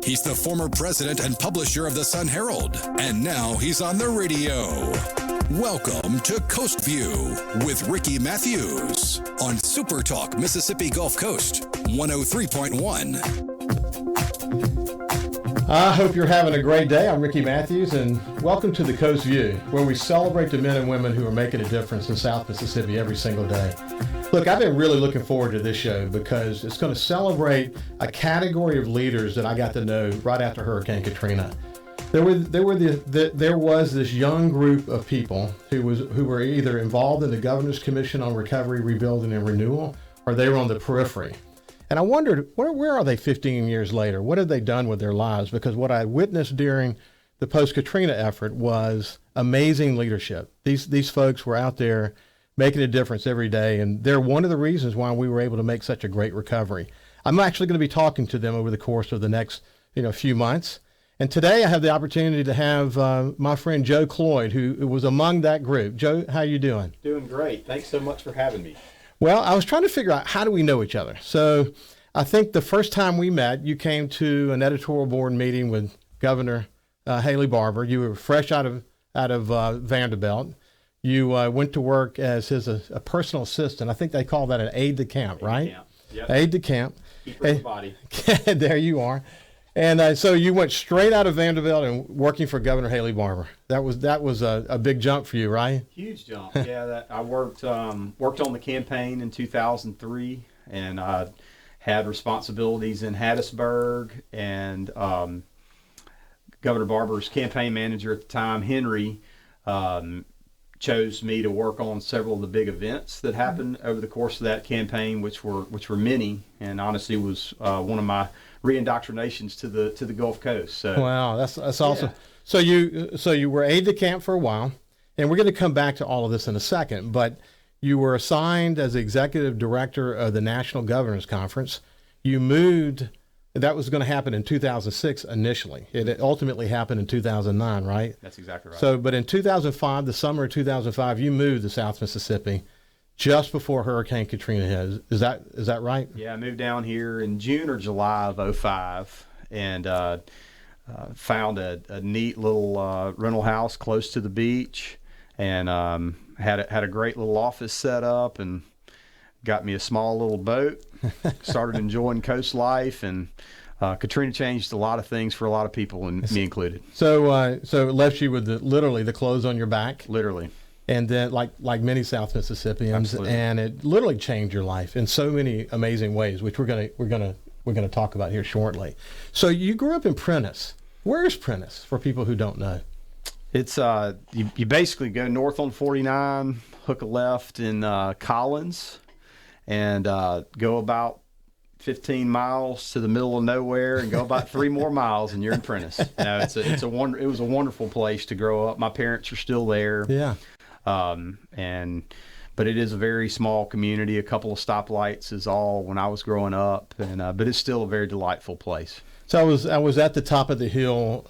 He's the former president and publisher of the Sun Herald, and now he's on the radio. Welcome to Coast Vue with Ricky Mathews on SuperTalk Mississippi Gulf Coast 103.1. I hope you're having a great day. I'm Ricky Mathews, and welcome to the Coast Vue, where we celebrate the men and women who are making a difference in South Mississippi every single day. Look, I've been really looking forward to this show because it's going to celebrate a category of leaders that I got to know right after Hurricane Katrina. There was this young group of people who were either involved in the Governor's Commission on Recovery, Rebuilding, and Renewal, or they were on the periphery. And I wondered, where are they 15 years later? What have they done with their lives? Because what I witnessed during the post-Katrina effort was amazing leadership. These folks were out there making a difference every day, and they're one of the reasons why we were able to make such a great recovery. I'm actually going to be talking to them over the course of the next few months. And today I have the opportunity to have my friend Joe Cloyd, who was among that group. Joe, how you doing? Doing great. Thanks so much for having me. Well, I was trying to figure out, how do we know each other? So I think the first time we met, you came to an editorial board meeting with Governor Haley Barbour. You were fresh out of Vanderbilt. You went to work as a personal assistant. I think they call that an aide-de-camp, right? Yep. Aide-de-camp. Keeper of the body. There you are. And so you went straight out of Vanderbilt and working for Governor Haley Barbour. That was a big jump for you, right? Huge jump. Yeah, I worked on the campaign in 2003, and had responsibilities in Hattiesburg, and Governor Barbour's campaign manager at the time, Henry, chose me to work on several of the big events that happened over the course of that campaign, which were many, and honestly was one of my reindoctrinations to the Gulf Coast. So, wow, that's awesome. Yeah. So you were aide-de-camp for a while, and we're going to come back to all of this in a second, but you were assigned as executive director of the National Governors Conference. You moved. That was going to happen in 2006 initially. It ultimately happened in 2009, right? That's exactly right. So, but in 2005, the summer of 2005, you moved to South Mississippi just before Hurricane Katrina hit. Is that right? Yeah, I moved down here in June or July of 2005, and found a neat little rental house close to the beach, and had a great little office set up, and got me a small little boat. Started enjoying coast life, and Katrina changed a lot of things for a lot of people, and me included. So it left you with literally the clothes on your back. Literally. And then, like many South Mississippians, Absolutely. And it literally changed your life in so many amazing ways, which we're gonna talk about here shortly. So you grew up in Prentice. Where is Prentice for people who don't know? It's you basically go north on 49, hook a left in Collins, and go about 15 miles to the middle of nowhere, and go about 3 more miles, and you're in Prentice. It was a wonderful place to grow up. My parents are still there. Yeah. But it is a very small community. A couple of stoplights is all when I was growing up, but it's still a very delightful place. So I was at the top of the hill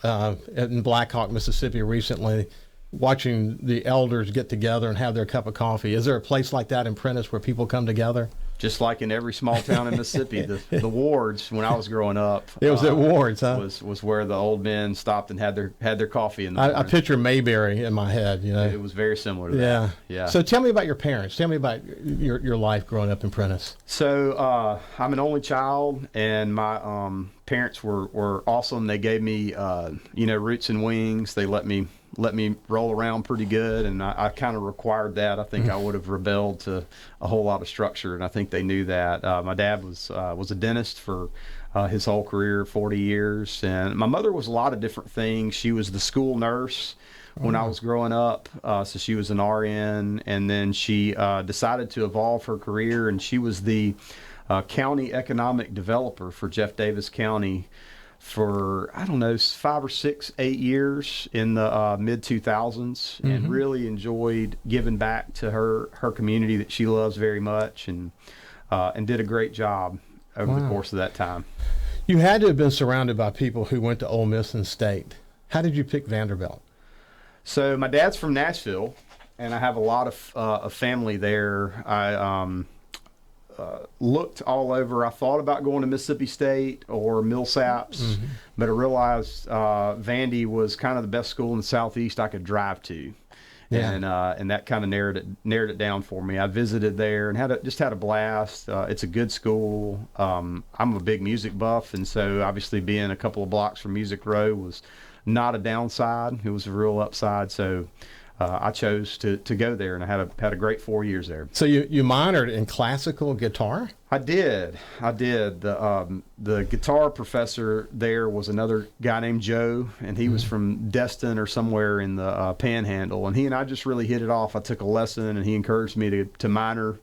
in Black Hawk, Mississippi recently, watching the elders get together and have their cup of coffee. Is there a place like that in Prentice where people come together? Just like in every small town in Mississippi, the wards when I was growing up. It was at wards, huh? Was where the old men stopped and had their coffee in the morning. I picture Mayberry in my head. It was very similar to that. Yeah. So tell me about your parents. Tell me about your life growing up in Prentice. So I'm an only child, and my parents were awesome. They gave me roots and wings. They let me roll around pretty good, and I kind of required that. I think I would have rebelled to a whole lot of structure, and I think they knew that. My dad was a dentist for his whole career, 40 years, and my mother was a lot of different things. She was the school nurse when I was growing up, so she was an RN, and then she decided to evolve her career, and she was the county economic developer for Jeff Davis County for, 5 or 6, 8 years in the mid 2000s, and really enjoyed giving back to her community that she loves very much, and did a great job over the course of that time. You had to have been surrounded by people who went to Ole Miss and State. How did you pick Vanderbilt? So my dad's from Nashville, and I have a lot of family there. looked all over. I thought about going to Mississippi State or Millsaps, but I realized Vandy was kind of the best school in the Southeast I could drive to. Yeah. And that kind of narrowed it down for me. I visited there and just had a blast. It's a good school. I'm a big music buff, and so obviously being a couple of blocks from Music Row was not a downside. It was a real upside. So I chose to go there, and I had a great 4 years there. So you minored in classical guitar? I did. The guitar professor there was another guy named Joe, and he was from Destin or somewhere in the Panhandle, and he and I just really hit it off. I took a lesson, and he encouraged me to minor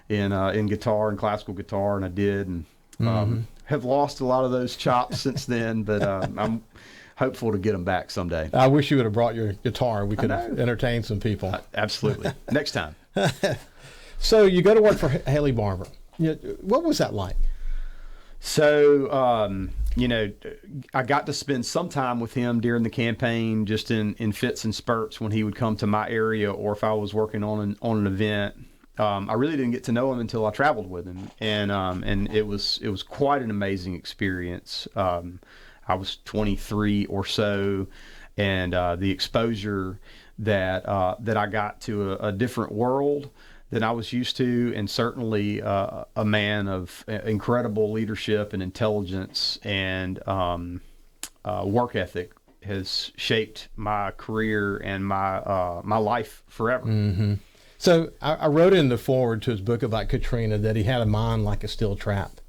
in guitar and classical guitar, and I did, and have lost a lot of those chops since then, but I'm hopeful to get them back someday. I wish you would have brought your guitar. We could have entertained some people. Absolutely. Next time. So you go to work for Haley Barbour. What was that like? So, I got to spend some time with him during the campaign, just in fits and spurts when he would come to my area, or if I was working on an event. I really didn't get to know him until I traveled with him, and it was quite an amazing experience. I was 23 or so, and the exposure that I got to a different world than I was used to, and certainly a man of incredible leadership and intelligence and work ethic has shaped my career and my life forever. Mm-hmm. So I wrote in the foreword to his book about Katrina that he had a mind like a steel trap.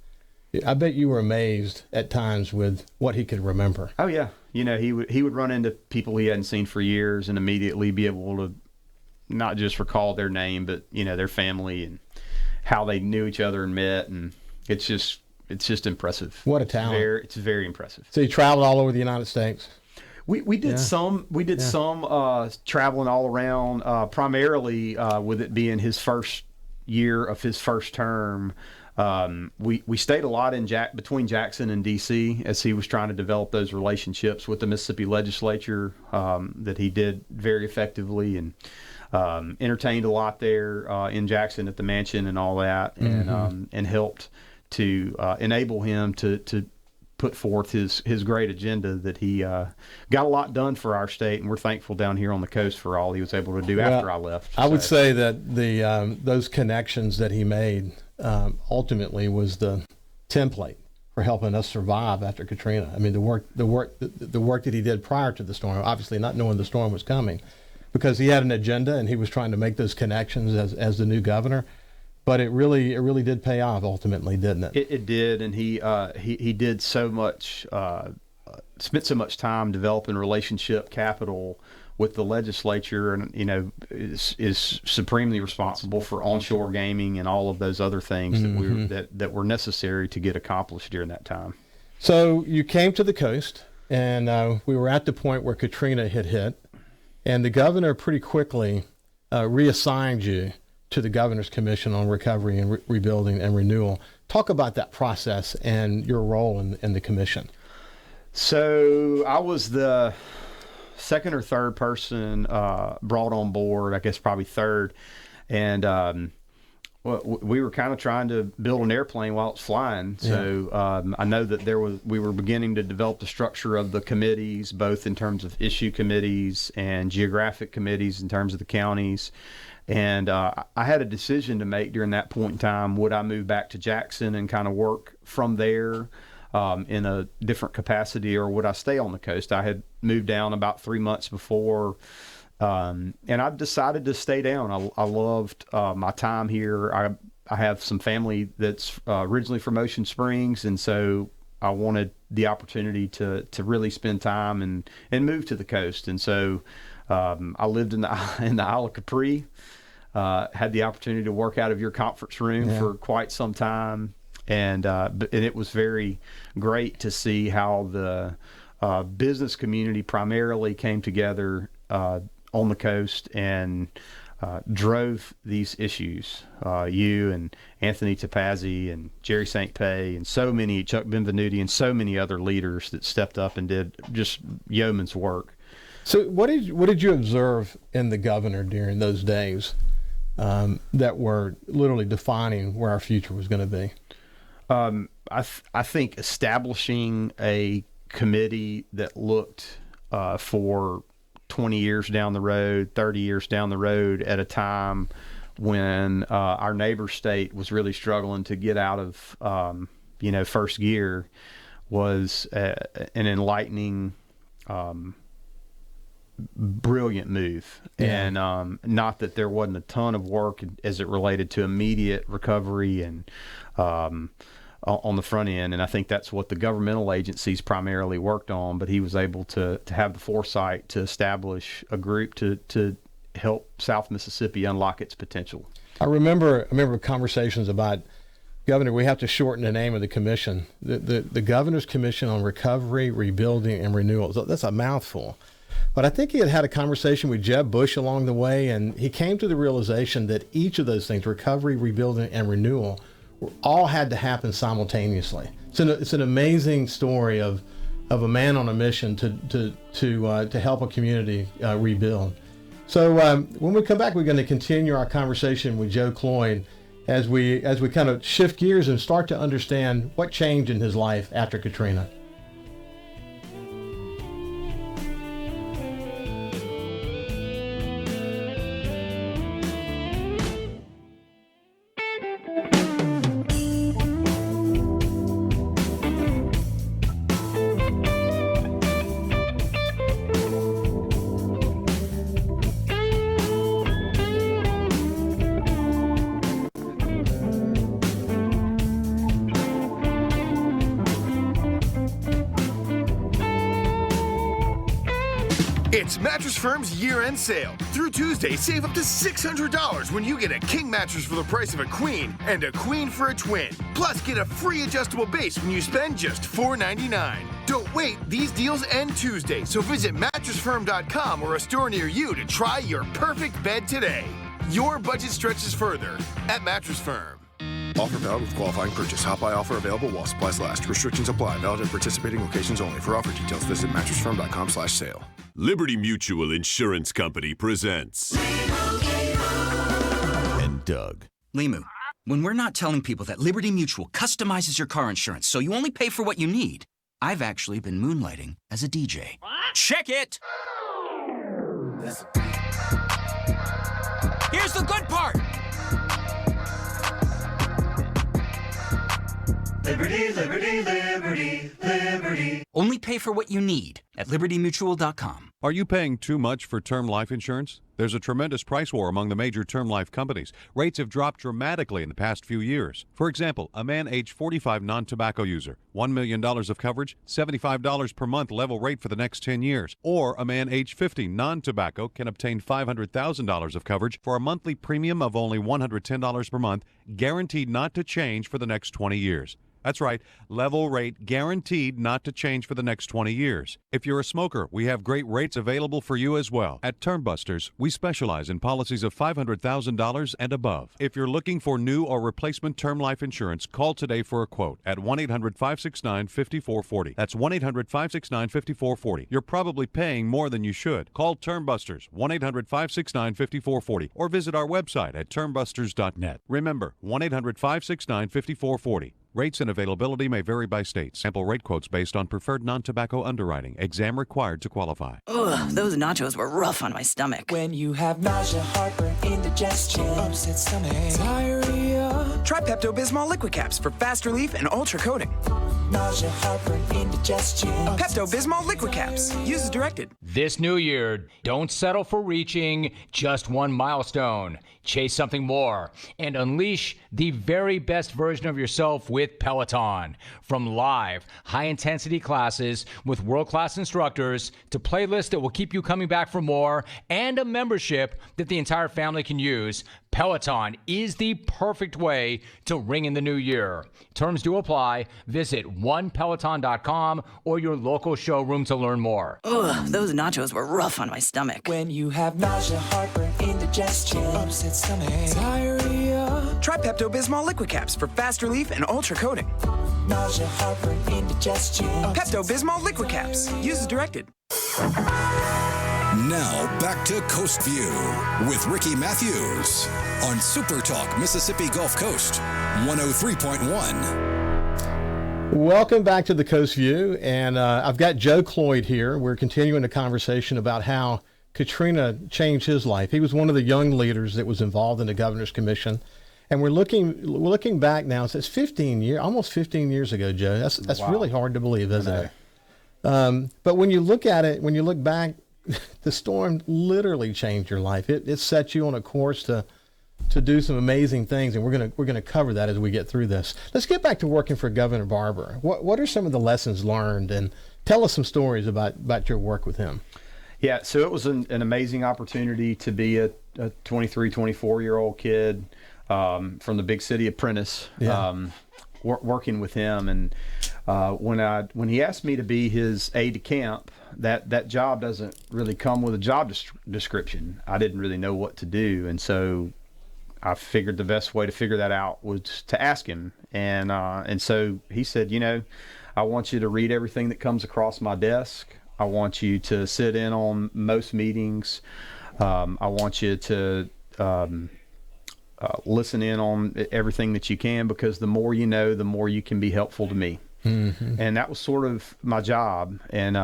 I bet you were amazed at times with what he could remember. Oh yeah, he would run into people he hadn't seen for years and immediately be able to not just recall their name, but their family and how they knew each other and met, and it's just impressive. What a talent! It's very impressive. So you traveled all over the United States. We did some traveling all around, primarily with it being his first year of his first term. We stayed a lot between Jackson and D.C. as he was trying to develop those relationships with the Mississippi legislature that he did very effectively, and entertained a lot there in Jackson at the mansion and all that, and helped to enable him to put forth his great agenda that he got a lot done for our state, and we're thankful down here on the coast for all he was able to do after I left. I would say that those connections that he made ultimately was the template for helping us survive after Katrina. I mean, the work that he did prior to the storm, obviously not knowing the storm was coming, because he had an agenda and he was trying to make those connections as the new governor. But it really did pay off ultimately, didn't it? It did, and he did so much, spent so much time developing relationship capital with the legislature, and is supremely responsible for onshore gaming and all of those other things that were necessary to get accomplished during that time. So you came to the coast, and we were at the point where Katrina had hit, and the governor pretty quickly reassigned you to the Governor's Commission on Recovery and Rebuilding and Renewal. Talk about that process and your role in the commission. So I was the second or third person brought on board, I guess probably third, and we were kind of trying to build an airplane while it's flying. So I know that we were beginning to develop the structure of the committees, both in terms of issue committees and geographic committees in terms of the counties. And I had a decision to make during that point in time. Would I move back to Jackson and kind of work from there in a different capacity, or would I stay on the coast? I had moved down about 3 months before, and I decided to stay down. I loved my time here. I have some family that's originally from Ocean Springs, and so I wanted the opportunity to really spend time and move to the coast. And so I lived in the Isle of Capri. Had the opportunity to work out of your conference room for quite some time, and it was very great to see how the business community primarily came together on the coast and drove these issues. You and Anthony Topazzi and Jerry St. Pei and so many, Chuck Benvenuti and so many other leaders that stepped up and did just yeoman's work. So what did you observe in the governor during those days that were literally defining where our future was going to be? I think establishing a committee that looked for 20 years down the road, 30 years down the road at a time when our neighbor state was really struggling to get out of, first gear was an enlightening, brilliant move. Yeah. And not that there wasn't a ton of work as it related to immediate recovery and on the front end, and I think that's what the governmental agencies primarily worked on, but he was able to have the foresight to establish a group to help South Mississippi unlock its potential. I remember conversations about, Governor, we have to shorten the name of the commission. The Governor's Commission on Recovery, Rebuilding, and Renewal. That's a mouthful. But I think he had a conversation with Jeb Bush along the way, and he came to the realization that each of those things, recovery, rebuilding, and renewal, all had to happen simultaneously. It's an amazing story of a man on a mission to help a community rebuild. So when we come back, we're going to continue our conversation with Joe Cloyd as we kind of shift gears and start to understand what changed in his life after Katrina. It's Mattress Firm's year-end sale. Through Tuesday, save up to $600 when you get a king mattress for the price of a queen and a queen for a twin. Plus, get a free adjustable base when you spend just $4.99. Don't wait, these deals end Tuesday, so visit mattressfirm.com or a store near you to try your perfect bed today. Your budget stretches further at Mattress Firm. Offer valid with qualifying purchase. Hot buy offer available while supplies last. Restrictions apply. Valid at participating locations only. For offer details, visit mattressfirm.com/sale. Liberty Mutual Insurance Company presents and Doug. Limu, when we're not telling people that Liberty Mutual customizes your car insurance so you only pay for what you need, I've actually been moonlighting as a DJ. What? Check it! Here's the good part! Liberty, liberty, liberty, liberty. Only pay for what you need at libertymutual.com. Are you paying too much for term life insurance? There's a tremendous price war among the major term life companies. Rates have dropped dramatically in the past few years. For example, a man age 45 non-tobacco user, $1 million of coverage, $75 per month level rate for the next 10 years. Or a man age 50 non-tobacco can obtain $500,000 of coverage for a monthly premium of only $110 per month, guaranteed not to change for the next 20 years. That's right, level rate guaranteed not to change for the next 20 years. If you're a smoker, we have great rates available for you as well. At Termbusters, we specialize in policies of $500,000 and above. If you're looking for new or replacement term life insurance, call today for a quote at 1-800-569-5440. That's 1-800-569-5440. You're probably paying more than you should. Call Termbusters, 1-800-569-5440, or visit our website at termbusters.net. Remember, 1-800-569-5440. Rates and availability may vary by state. Sample rate quotes based on preferred non-tobacco underwriting. Exam required to qualify. Ugh, those nachos were rough on my stomach. When you have nausea, heartburn, indigestion, upset stomach, diarrhea, Try Pepto-Bismol liquid caps for fast relief and ultra coating. nausea, heartburn, indigestion, Pepto-Bismol liquid caps. Use as directed. This new year, don't settle for reaching just one milestone. Chase something more and unleash the very best version of yourself with Peloton. From live, high-intensity classes with world-class instructors to playlists that will keep you coming back for more and a membership that the entire family can use, Peloton is the perfect way to ring in the new year. Terms do apply. Visit onepeloton.com or your local showroom to learn more. Ugh, those nachos were rough on my stomach. when you have nausea, heartburn, indigestion, upset stomach, diarrhea, Try Pepto-Bismol liquid caps for fast relief and ultra coating. nausea, heartburn, indigestion, Pepto-Bismol liquid caps. Use as directed. Now back to Coast View with Ricky Mathews on SuperTalk Mississippi Gulf Coast 103.1. Welcome back to the Coast View, and I've got Joe Cloyd here. We're continuing the conversation about how Katrina changed his life. He was one of the young leaders that was involved in the Governor's Commission, and we're looking back now. So it's 15 years, almost 15 years ago, Joe. That's wow. Really hard to believe, isn't it? But when you look at it, when you look back, the storm literally changed your life. It set you on a course to do some amazing things, and we're gonna cover that as we get through this. Let's get back to working for Governor Barber. What are some of the lessons learned, and tell us some stories about your work with him. Yeah, so it was an amazing opportunity to be a 23, 24-year-old kid from the big city of Prentice, working with him. And when he asked me to be his aide de camp, that job doesn't really come with a job description. I didn't really know what to do, and so I figured the best way to figure that out was to ask him. And so he said, I want you to read everything that comes across my desk. I want you to sit in on most meetings. I want you to listen in on everything that you can, because the more you know, the more you can be helpful to me. Mm-hmm. And that was sort of my job. And,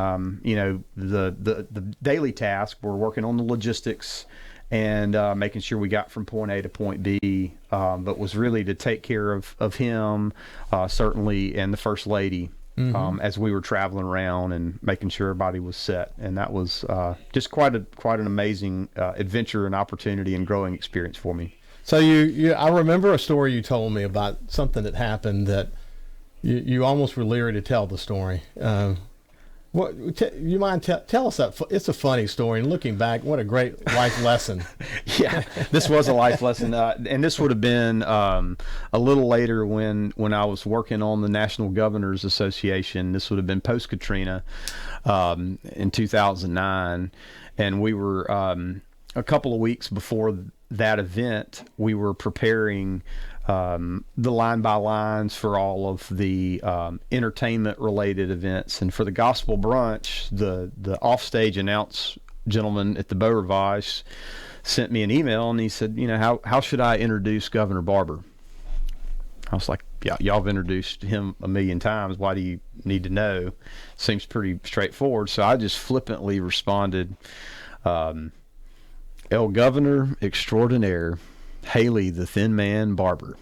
the daily task, we're working on the logistics and making sure we got from point A to point B, but was really to take care of him, certainly, and the First Lady. Mm-hmm. As we were traveling around and making sure everybody was set. And that was just quite an amazing adventure and opportunity and growing experience for me. So I remember a story you told me about something that happened that you almost were leery to tell the story. You mind tell us that? It's a funny story, and looking back, what a great life lesson. Yeah, this was a life lesson, and this would have been a little later when I was working on the National Governors Association. This would have been post Katrina in 2009, and we were a couple of weeks before that event. We were preparing the line by lines for all of the entertainment related events. And for the gospel brunch, the offstage announce gentleman at the Beau Rivage sent me an email, and he said, how should I introduce Governor Barber? I was like, yeah, y'all have introduced him a million times. Why do you need to know? Seems pretty straightforward. So I just flippantly responded, El Governor Extraordinaire, Haley the Thin Man Barber.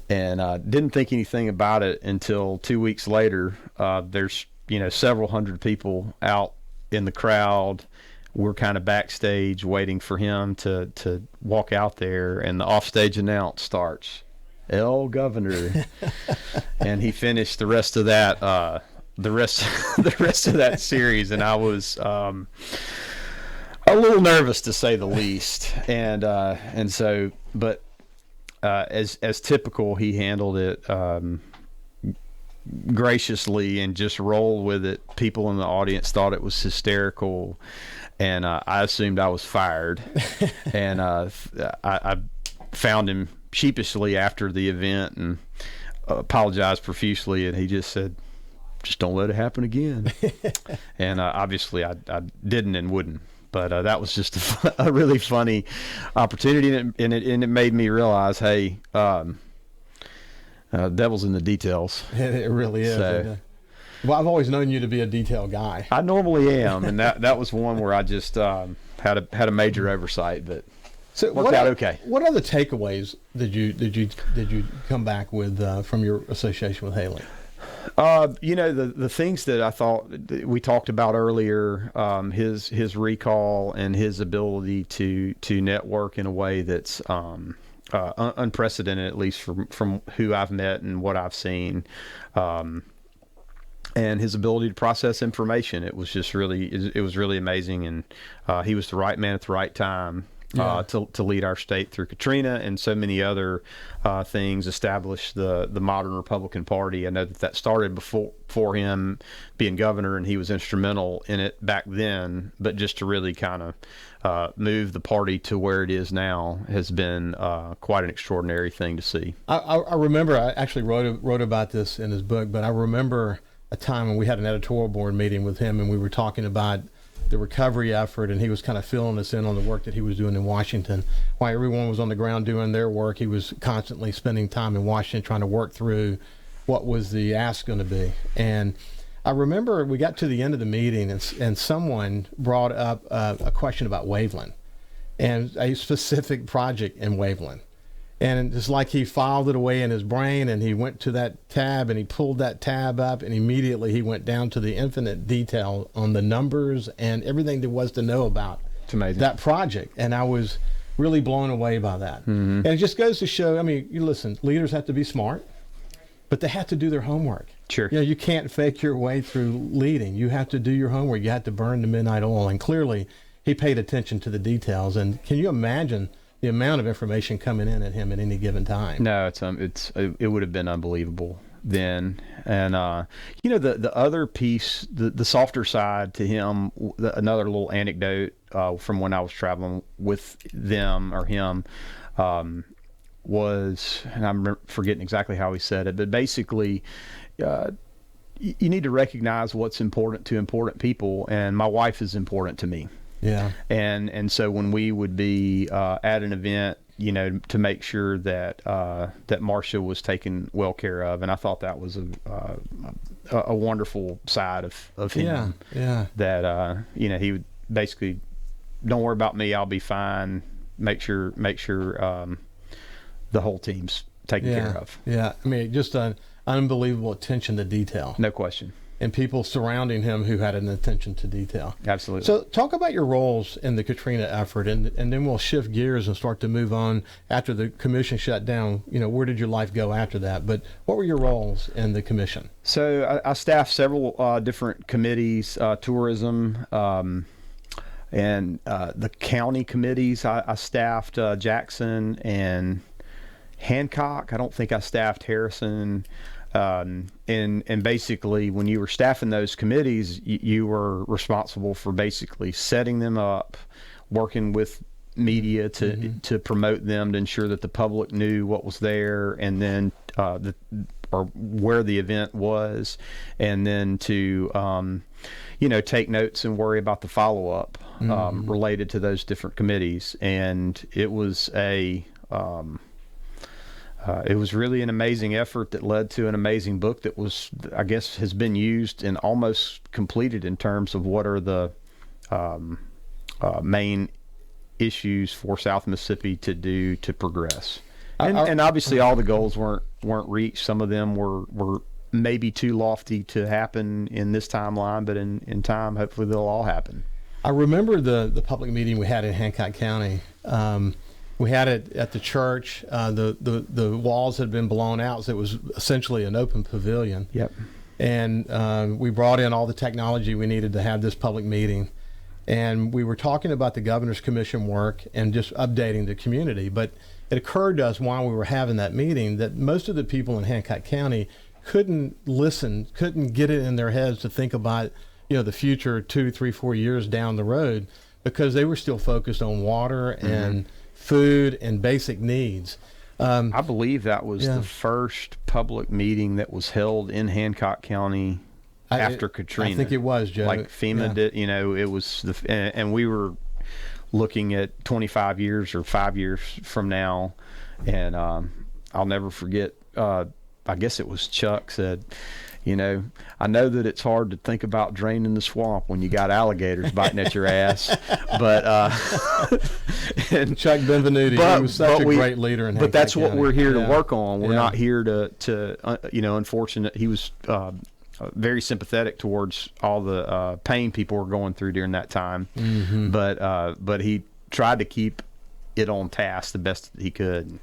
And didn't think anything about it until 2 weeks later. There's several hundred people out in the crowd. We're kind of backstage waiting for him to walk out there, and the offstage announce starts, El Governor. And he finished the rest of that the rest of that series, and I was a little nervous, to say the least. And so, but as typical, he handled it graciously and just rolled with it. People in the audience thought it was hysterical, and I assumed I was fired. And I found him sheepishly after the event and apologized profusely, and he just said, just don't let it happen again. And obviously I didn't and wouldn't. But that was just a really funny opportunity, and it made me realize, hey, devil's in the details. It really is. So, well, I've always known you to be a detail guy. I normally am, and that was one where I just had a major oversight, but worked out okay. What other takeaways did you come back with from your association with Haley? The things that I thought we talked about earlier, his recall and his ability to network in a way that's unprecedented, at least from who I've met and what I've seen, and his ability to process information. It was just really amazing, and he was the right man at the right time. To lead our state through Katrina and so many other things, establish the modern Republican Party. I know that started before him being governor, and he was instrumental in it back then, but just to really kind of move the party to where it is now has been quite an extraordinary thing to see. I remember, I actually wrote about this in his book, but I remember a time when we had an editorial board meeting with him, and we were talking about the recovery effort, and he was kind of filling us in on the work that he was doing in Washington. While everyone was on the ground doing their work, he was constantly spending time in Washington trying to work through what was the ask going to be. And I remember we got to the end of the meeting, and someone brought up a question about Waveland and a specific project in Waveland. And it's like he filed it away in his brain, and he went to that tab, and he pulled that tab up, and immediately he went down to the infinite detail on the numbers and everything there was to know about that project. And I was really blown away by that. Mm-hmm. And it just goes to show, I mean, you listen, leaders have to be smart, but they have to do their homework. Sure. You know, you can't fake your way through leading. You have to do your homework. You have to burn the midnight oil. And clearly, he paid attention to the details. And can you imagine the amount of information coming in at him at any given time? No, it would have been unbelievable then. And you know, the other piece, the softer side to him, another little anecdote from when I was traveling with them or him was, and I'm forgetting exactly how he said it, but basically, you need to recognize what's important to important people, and my wife is important to me. Yeah. And so when we would be at an event, you know, to make sure that that Marcia was taken well care of, and I thought that was a wonderful side of him. Yeah. That you know, he would basically, don't worry about me, I'll be fine. Make sure the whole team's taken care of. Yeah. I mean, just an unbelievable attention to detail. No question. And people surrounding him who had an attention to detail. Absolutely. So talk about your roles in the Katrina effort, and then we'll shift gears and start to move on after the commission shut down. You know, where did your life go after that? But what were your roles in the commission? So I staffed several different committees, tourism, and the county committees. I staffed Jackson and Hancock. I don't think I staffed Harrison. And basically, when you were staffing those committees, you were responsible for basically setting them up, working with media to promote them, to ensure that the public knew what was there, and then or where the event was, and then to you know, take notes and worry about the follow up related to those different committees. And it was it was really an amazing effort that led to an amazing book that was, I guess, has been used and almost completed in terms of what are the main issues for South Mississippi to do to progress. And obviously all the goals weren't reached. Some of them were maybe too lofty to happen in this timeline, but in time, hopefully they'll all happen. I remember the public meeting we had in Hancock County. We had it at the church. The walls had been blown out, so it was essentially an open pavilion. Yep. And we brought in all the technology we needed to have this public meeting. And we were talking about the governor's commission work and just updating the community. But it occurred to us while we were having that meeting that most of the people in Hancock County couldn't listen, couldn't get it in their heads to think about, you know, the future 2, 3, 4 years down the road, because they were still focused on water and food and basic needs. I believe that was the first public meeting that was held in Hancock County after Katrina. I think it was, Joe. Like FEMA did, you know, it was and we were looking at 25 years or 5 years from now, and I'll never forget. I guess it was Chuck said, you know, I know that it's hard to think about draining the swamp when you got alligators biting at your ass, but and Chuck Benvenuti, he was such a great leader in Hancock But that's County. what we're here to work on. We're not here to you know, unfortunate. He was very sympathetic towards all the pain people were going through during that time, but he tried to keep it on task the best that he could.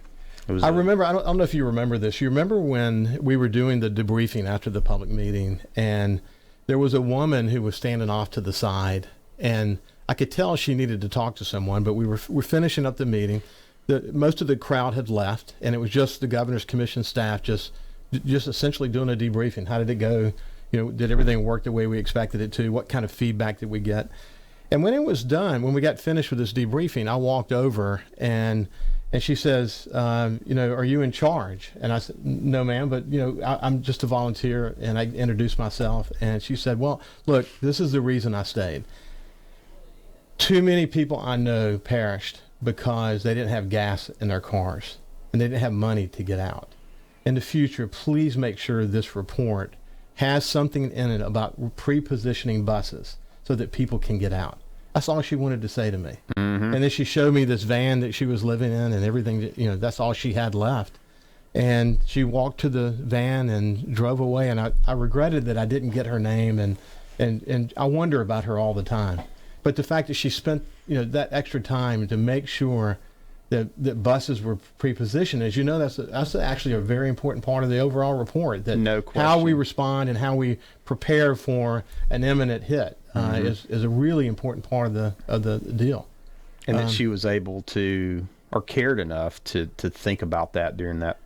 I remember, I don't know if you remember this. You remember when we were doing the debriefing after the public meeting, and there was a woman who was standing off to the side, and I could tell she needed to talk to someone, but we're finishing up the meeting. Most of the crowd had left, and it was just the governor's commission staff just essentially doing a debriefing. How did it go? You know, did everything work the way we expected it to? What kind of feedback did we get? And when it was done, when we got finished with this debriefing, I walked over and she says, you know, are you in charge? And I said, no, ma'am, but, you know, I'm just a volunteer. And I introduced myself. And she said, well, look, this is the reason I stayed. Too many people I know perished because they didn't have gas in their cars and they didn't have money to get out. In the future, please make sure this report has something in it about pre-positioning buses so that people can get out. That's all she wanted to say to me. Mm-hmm. And then she showed me this van that she was living in and everything, that, that's all she had left. And she walked to the van and drove away. And I regretted that I didn't get her name. And I wonder about her all the time. But the fact that she spent, that extra time to make sure that buses were pre-positioned, as you know, that's actually a very important part of the overall report. That no question. How we respond and how we prepare for an imminent hit is a really important part of the deal. And that she was able to, or cared enough to think about that during that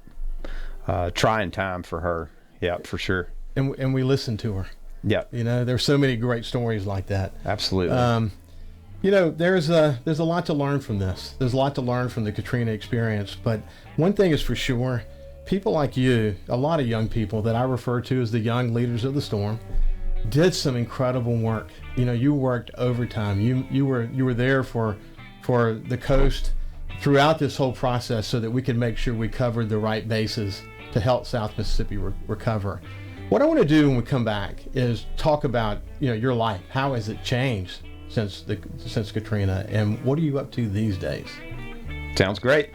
trying time for her. Yeah, for sure. And we listened to her. Yeah. There's so many great stories like that. Absolutely. There's a lot to learn from this. There's a lot to learn from the Katrina experience. But one thing is for sure, people like you, a lot of young people that I refer to as the young leaders of the storm, did some incredible work. You worked overtime. You were there for the coast throughout this whole process so that we could make sure we covered the right bases to help South Mississippi recover. What I want to do when we come back is talk about your life. How has it changed since Katrina, and what are you up to these days? Sounds great.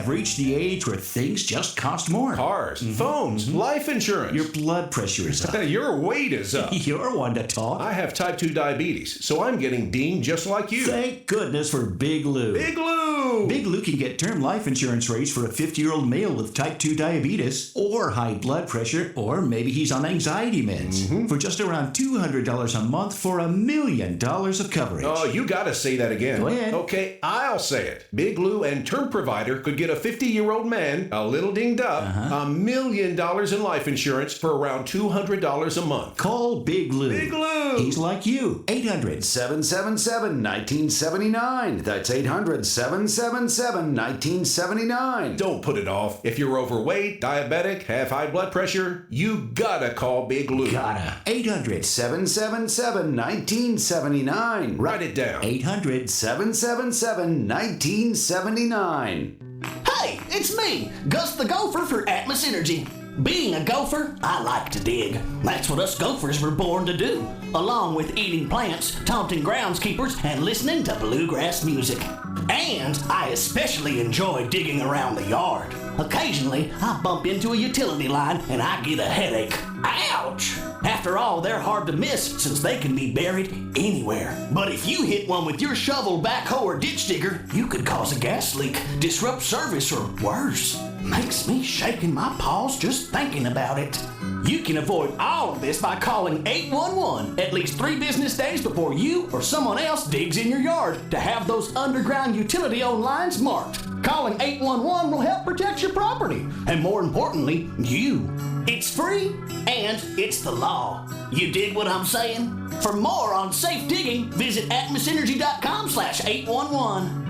Reached the age where things just cost more. Cars, phones, life insurance. Your blood pressure is up. Your weight is up. You're one to talk. I have type 2 diabetes, so I'm getting dinged just like you. Thank goodness for Big Lou. Big Lou! Big Lou can get term life insurance rates for a 50-year-old male with type 2 diabetes or high blood pressure, or maybe he's on anxiety meds for just around $200 a month for $1 million of coverage. Oh, you gotta say that again. Go ahead. Okay, I'll say it. Big Lou and Term Provider could get a 50-year-old man, a little dinged up, $1 million in life insurance for around $200 a month. Call Big Lou. Big Lou! He's like you. 800-777-1979. That's 800-777-1979. Don't put it off. If you're overweight, diabetic, have high blood pressure, you gotta call Big Lou. Gotta. 800-777-1979. Write it down. 800-777-1979. Hey, it's me, Gus the Gopher for Atmos Energy. Being a gopher, I like to dig. That's what us gophers were born to do, along with eating plants, taunting groundskeepers, and listening to bluegrass music. And I especially enjoy digging around the yard. Occasionally, I bump into a utility line and I get a headache. Ouch! After all, they're hard to miss since they can be buried anywhere. But if you hit one with your shovel, backhoe, or ditch digger, you could cause a gas leak, disrupt service, or worse. Makes me shake in my paws just thinking about it. You can avoid all of this by calling 811 at least 3 business days before you or someone else digs in your yard to have those underground utility-owned lines marked. Calling 811 will help protect your property, and more importantly, you. It's free, and it's the law. You dig what I'm saying? For more on safe digging, visit atmosenergy.com/811.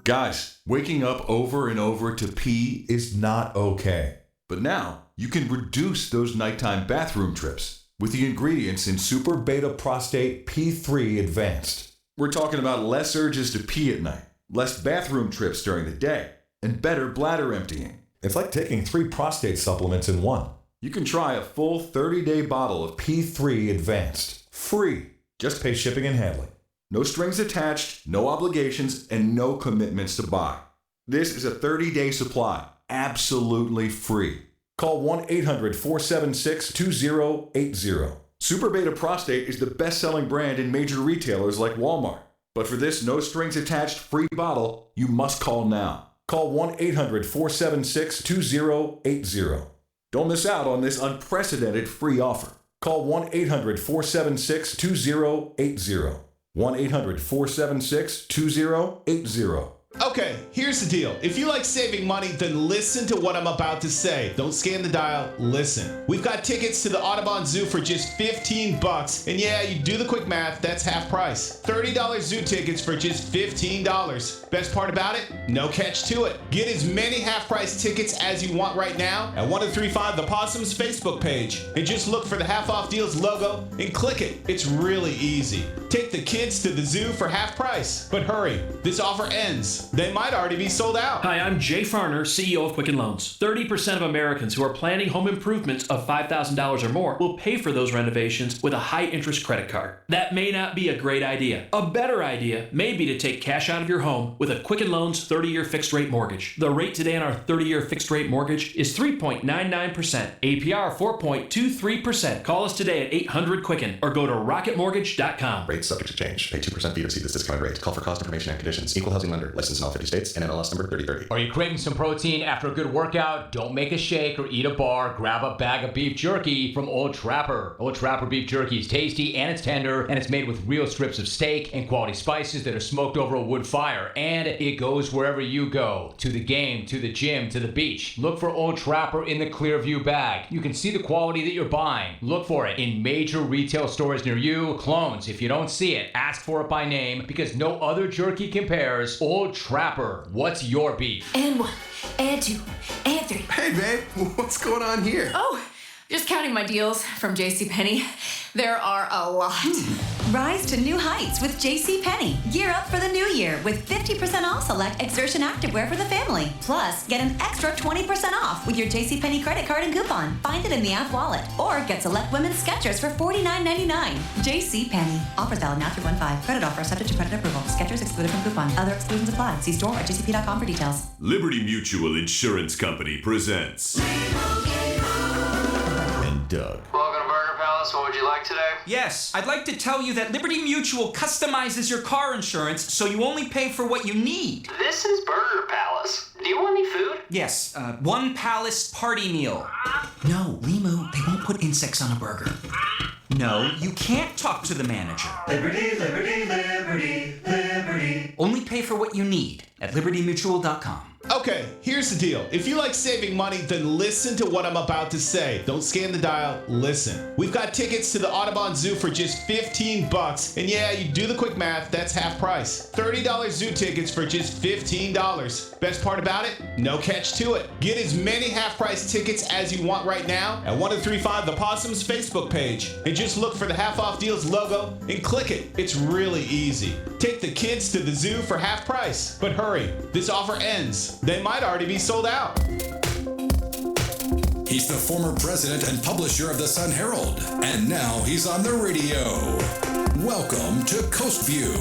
Guys, waking up over and over to pee is not okay. But now, you can reduce those nighttime bathroom trips with the ingredients in Super Beta Prostate P3 Advanced. We're talking about less urges to pee at night, less bathroom trips during the day, and better bladder emptying. It's like taking 3 prostate supplements in one. You can try a full 30-day bottle of P3 Advanced, free. Just pay shipping and handling. No strings attached, no obligations, and no commitments to buy. This is a 30-day supply, absolutely free. Call 1-800-476-2080. Super Beta Prostate is the best-selling brand in major retailers like Walmart. But for this no strings attached free bottle, you must call now. Call 1-800-476-2080. Don't miss out on this unprecedented free offer. Call 1-800-476-2080. 1-800-476-2080. Okay, here's the deal. If you like saving money, then listen to what I'm about to say. Don't scan the dial, listen. We've got tickets to the Audubon Zoo for just $15. And yeah, you do the quick math, that's half price. $30 zoo tickets for just $15. Best part about it? No catch to it. Get as many half-price tickets as you want right now at 1035 The Possum's Facebook page. And just look for the Half Off Deals logo and click it. It's really easy. Take the kids to the zoo for half price. But hurry, this offer ends. They might already be sold out. Hi, I'm Jay Farner, CEO of Quicken Loans. 30% of Americans who are planning home improvements of $5,000 or more will pay for those renovations with a high-interest credit card. That may not be a great idea. A better idea may be to take cash out of your home with a Quicken Loans 30-year fixed-rate mortgage. The rate today on our 30-year fixed-rate mortgage is 3.99%, APR 4.23%. Call us today at 800-QUICKEN or go to rocketmortgage.com. Rates subject to change. Pay 2% fee to receive this discounted rate. Call for cost information and conditions. Equal housing lender. Licensed in all 50 states. NMLS number 3030. Are you craving some protein after a good workout? Don't make a shake or eat a bar. Grab a bag of beef jerky from Old Trapper. Old Trapper beef jerky is tasty and it's tender, and it's made with real strips of steak and quality spices that are smoked over a wood fire. And it goes wherever you go. To the game, to the gym, to the beach. Look for Old Trapper in the Clearview bag. You can see the quality that you're buying. Look for it in major retail stores near you. Clones, if you don't see it, ask for it by name because no other jerky compares. Old Trapper, what's your beef? And 1, and 2, and 3. Hey, babe, what's going on here? Oh, just counting my deals from JCPenney. There are a lot. Rise to new heights with JCPenney. Gear up for the new year with 50% off select Exertion activewear for the family. Plus, get an extra 20% off with your JCPenney credit card and coupon. Find it in the app wallet. Or get select women's Skechers for $49.99. JCPenney. Offers valid now through 1/5. Credit offer subject to credit approval. Skechers excluded from coupon. Other exclusions apply. See store at jcp.com for details. Liberty Mutual Insurance Company presents. And Doug. Welcome to Burger Palace. What would you like today? Yes, I'd like to tell you that Liberty Mutual customizes your car insurance so you only pay for what you need. This is Burger Palace. Do you want any food? Yes, one Palace party meal. No, Limu, they won't put insects on a burger. No, you can't talk to the manager. Liberty, liberty, liberty, liberty. Only pay for what you need at libertymutual.com. Okay, here's the deal. If you like saving money, then listen to what I'm about to say. Don't scan the dial, listen. We've got tickets to the Audubon Zoo for just $15. And yeah, you do the quick math, that's half price. $30 zoo tickets for just $15. Best part about it? No catch to it. Get as many half-price tickets as you want right now at 1035 The Possum's Facebook page. And just look for the Half Off Deals logo and click it. It's really easy. Take the kids to the zoo for half price. But hurry, this offer ends. They might already be sold out. He's the former president and publisher of the Sun Herald, and now he's on the radio. Welcome to Coast View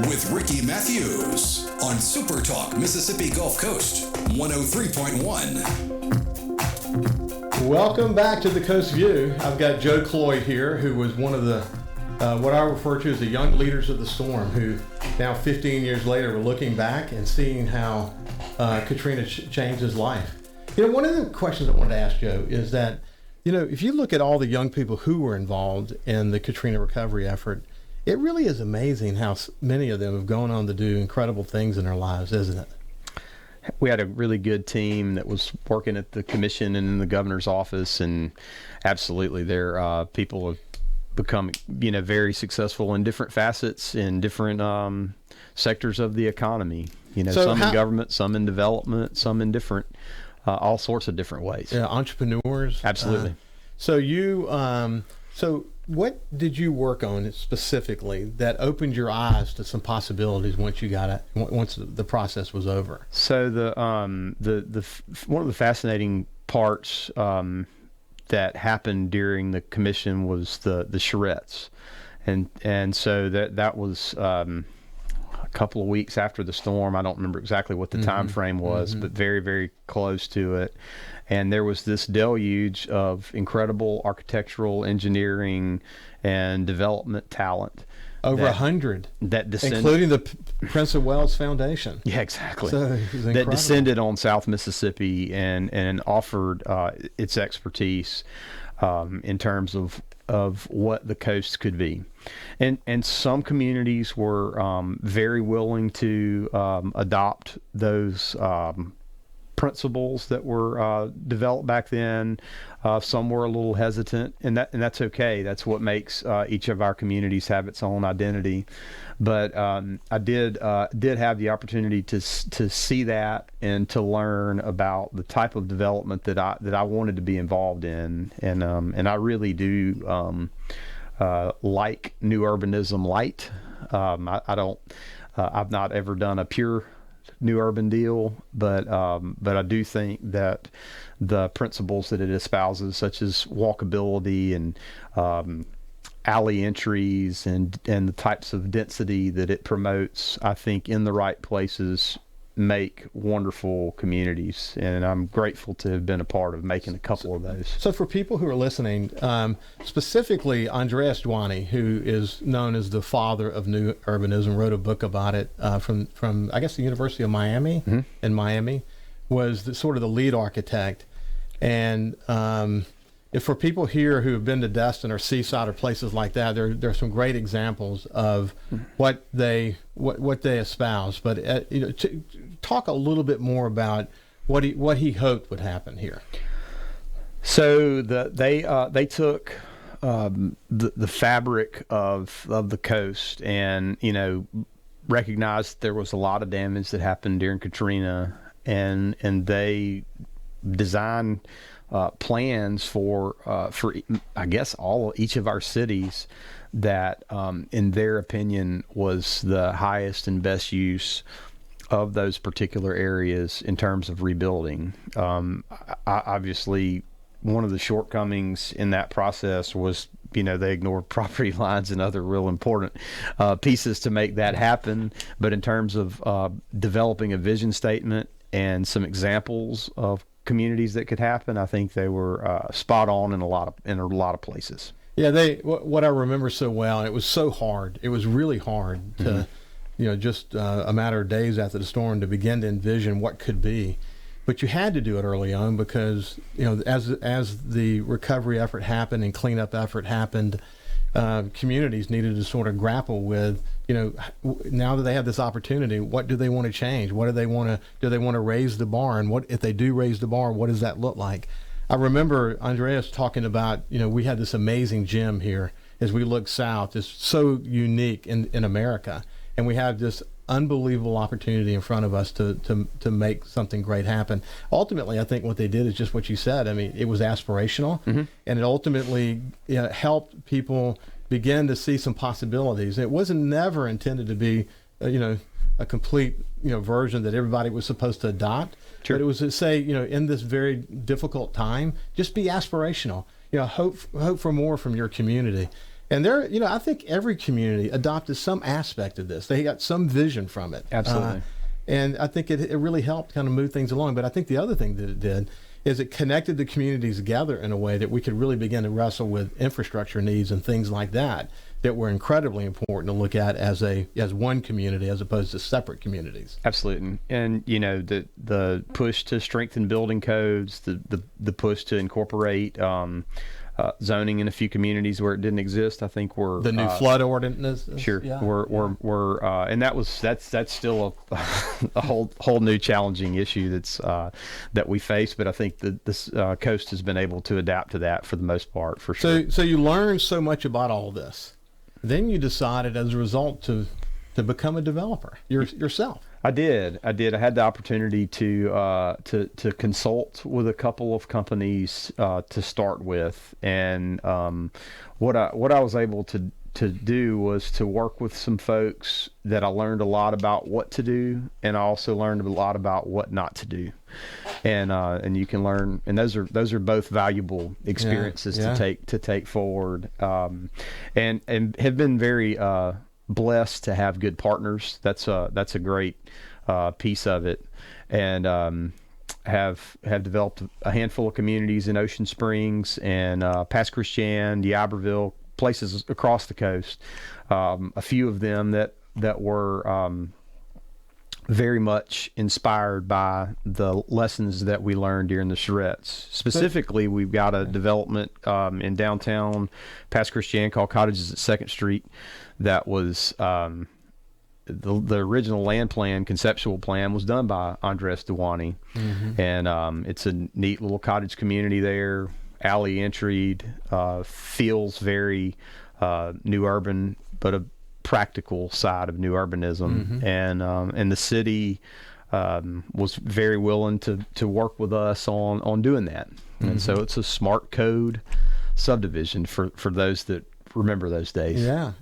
with Ricky Mathews on SuperTalk Mississippi Gulf Coast 103.1. Welcome back to the Coast View. I've got Joe Cloyd here, who was one of the what I refer to as the young leaders of the storm, who now 15 years later we're looking back and seeing how Katrina changed his life. You know, one of the questions I wanted to ask Joe is that, you know, if you look at all the young people who were involved in the Katrina recovery effort, it really is amazing how many of them have gone on to do incredible things in their lives, isn't it? We had a really good team that was working at the commission and in the governor's office, and absolutely, their people have become, you know, very successful in different facets in different sectors of the economy. You know, some in government, some in development, some in different, all sorts of different ways. Yeah, entrepreneurs. Absolutely. So you, so what did you work on specifically that opened your eyes to some possibilities once you got it, once the process was over? So the one of the fascinating parts that happened during the commission was the charrettes, and so that was a couple of weeks after the storm. I don't remember exactly what the time frame was, but very, very close to it. And there was this deluge of incredible architectural, engineering, and development talent. Over 100 that descended, including the Prince of Wales Foundation. Yeah, exactly. So that descended on South Mississippi and offered its expertise in terms of of what the coast could be. And some communities were very willing to adopt those principles that were developed back then. Some were a little hesitant, and that's okay. That's what makes each of our communities have its own identity. But I did have the opportunity to see that and to learn about the type of development that I wanted to be involved in, and I really do like new urbanism light. I don't. I've not ever done a pure new urban deal, but I do think that the principles that it espouses, such as walkability and alley entries and the types of density that it promotes, I think in the right places make wonderful communities, and I'm grateful to have been a part of making a couple of those. So for people who are listening, specifically Andreas Dwani, who is known as the father of new urbanism, wrote a book about it from I guess the University of Miami in Miami, was sort of the lead architect. And if for people here who have been to Destin or Seaside or places like that, there are some great examples of what they espouse. But talk a little bit more about what he hoped would happen here. So they took the fabric of the coast and recognized there was a lot of damage that happened during Katrina, and they designed plans for I guess each of our cities that in their opinion was the highest and best use of those particular areas in terms of rebuilding. Obviously one of the shortcomings in that process was they ignored property lines and other real important pieces to make that happen. But in terms of developing a vision statement and some examples of communities that could happen, I think they were spot on in a lot of places. Yeah, what I remember so well, and it was so hard. It was really hard to, just a matter of days after the storm to begin to envision what could be. But you had to do it early on because, as the recovery effort happened and cleanup effort happened, communities needed to sort of grapple with, now that they have this opportunity, what do they want to change? What do they want to raise the bar? And what if they do raise the bar, what does that look like? I remember Andreas talking about, we had this amazing gym here as we look south. It's so unique in America, and we have this unbelievable opportunity in front of us to make something great happen. Ultimately, I think what they did is just what you said. I mean, it was aspirational, and it ultimately helped people begin to see some possibilities. It wasn't never intended to be, a complete, version that everybody was supposed to adopt. Sure. But it was to say, in this very difficult time, just be aspirational. Hope for more from your community. And there, I think every community adopted some aspect of this. They got some vision from it. Absolutely. And I think it really helped kind of move things along. But I think the other thing that it did is it connected the communities together in a way that we could really begin to wrestle with infrastructure needs and things like that were incredibly important to look at as one community as opposed to separate communities. Absolutely. And the push to strengthen building codes, the push to incorporate zoning in a few communities where it didn't exist, I think were the new flood ordinance. Sure, yeah, we're and that's still a whole new challenging issue that we face. But I think that this coast has been able to adapt to that for the most part, for sure. So you learned so much about all this, then you decided as a result to become a developer yourself. I did. I had the opportunity to consult with a couple of companies to start with, and what I was able to do was to work with some folks that I learned a lot about what to do, and I also learned a lot about what not to do, and you can learn, and those are both valuable experiences to take forward, and have been very blessed to have good partners. That's a great piece of it, and have developed a handful of communities in Ocean Springs and Pass Christian, D'Iberville, places across the coast. A few of them that were very much inspired by the lessons that we learned during the charrettes. Specifically, we've got a development in downtown past Christian called Cottages at 2nd Street that was the original land plan, conceptual plan, was done by Andres Dewani. And it's a neat little cottage community there, alley entried, feels very new urban, but a practical side of new urbanism. And the city was very willing to work with us on doing that. And so it's a smart code subdivision for those that remember those days. Yeah.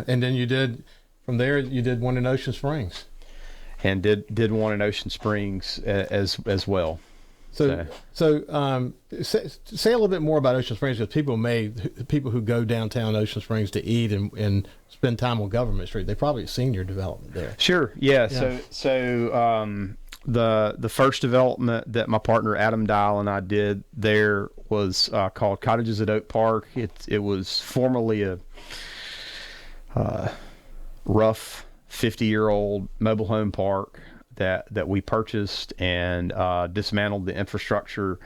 And then from there you did one in Ocean Springs. And did one in Ocean Springs as well. So say a little bit more about Ocean Springs, because people who go downtown Ocean Springs to eat and spend time on Government Street, they probably have seen your development there. Sure, yeah. So the first development that my partner Adam Dial and I did there was called Cottages at Oak Park. It was formerly a rough 50-year-old mobile home park that we purchased and dismantled the infrastructure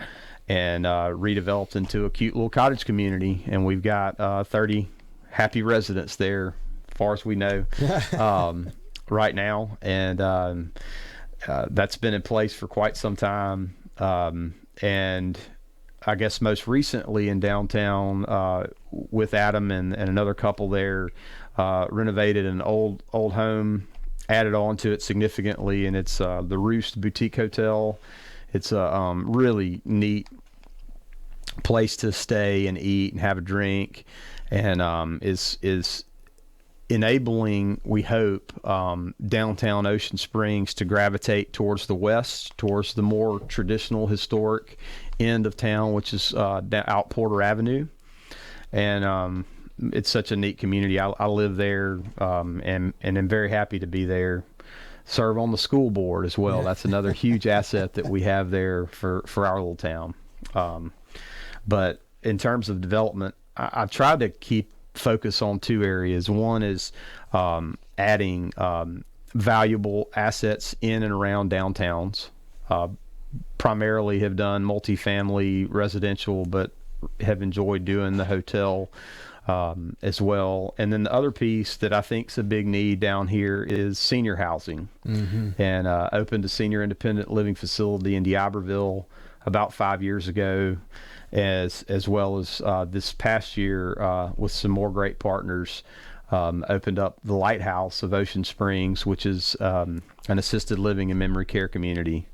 and redeveloped into a cute little cottage community. And we've got 30 happy residents there, as far as we know, right now. And that's been in place for quite some time. And I guess most recently in downtown with Adam and another couple there, renovated an old home, added on to it significantly, and it's the Roost Boutique Hotel. It's a really neat place to stay and eat and have a drink, and is enabling, we hope, downtown Ocean Springs to gravitate towards the west, towards the more traditional historic end of town, which is out Porter Avenue. And it's such a neat community. I live there, and am very happy to be there. Serve on the school board as well. That's another huge asset that we have there for our little town. But in terms of development, I've tried to keep focus on two areas. One is adding valuable assets in and around downtowns. Primarily have done multifamily residential, but have enjoyed doing the hotel as well. And then the other piece that I think is a big need down here is senior housing. And opened a senior independent living facility in D'Iberville about 5 years ago, as well as this past year with some more great partners, opened up the Lighthouse of Ocean Springs, which is an assisted living and memory care community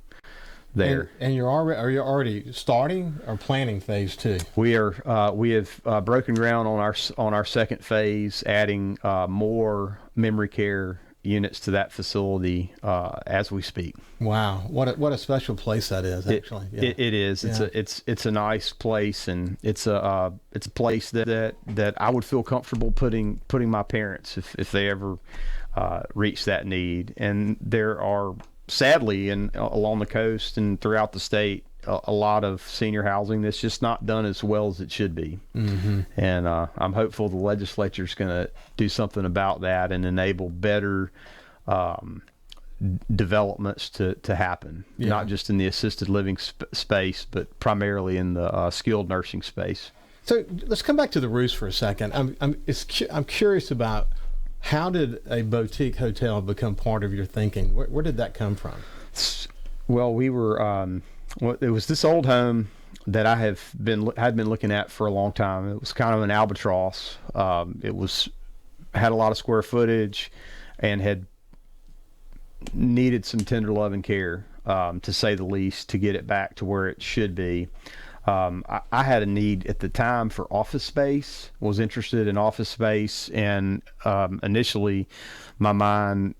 there. And are you already starting or planning phase 2? We have broken ground on our second phase, adding more memory care units to that facility as we speak. Wow, what a special place that is, actually. It is. Yeah. It's a nice place, and it's a place that I would feel comfortable putting my parents if they ever reach that need. And there are, sadly, along the coast and throughout the state, a lot of senior housing that's just not done as well as it should be. And I'm hopeful the legislature is going to do something about that and enable better developments to happen, not just in the assisted living space, but primarily in the skilled nursing space. So let's come back to the Roost for a second. I'm curious about, how did a boutique hotel become part of your thinking? Where did that come from? Well, we were it was this old home that I had been looking at for a long time. It was kind of an albatross. It had a lot of square footage and had needed some tender love and care, to say the least, to get it back to where it should be. I had a need at the time for office space, was interested in office space, and initially my mind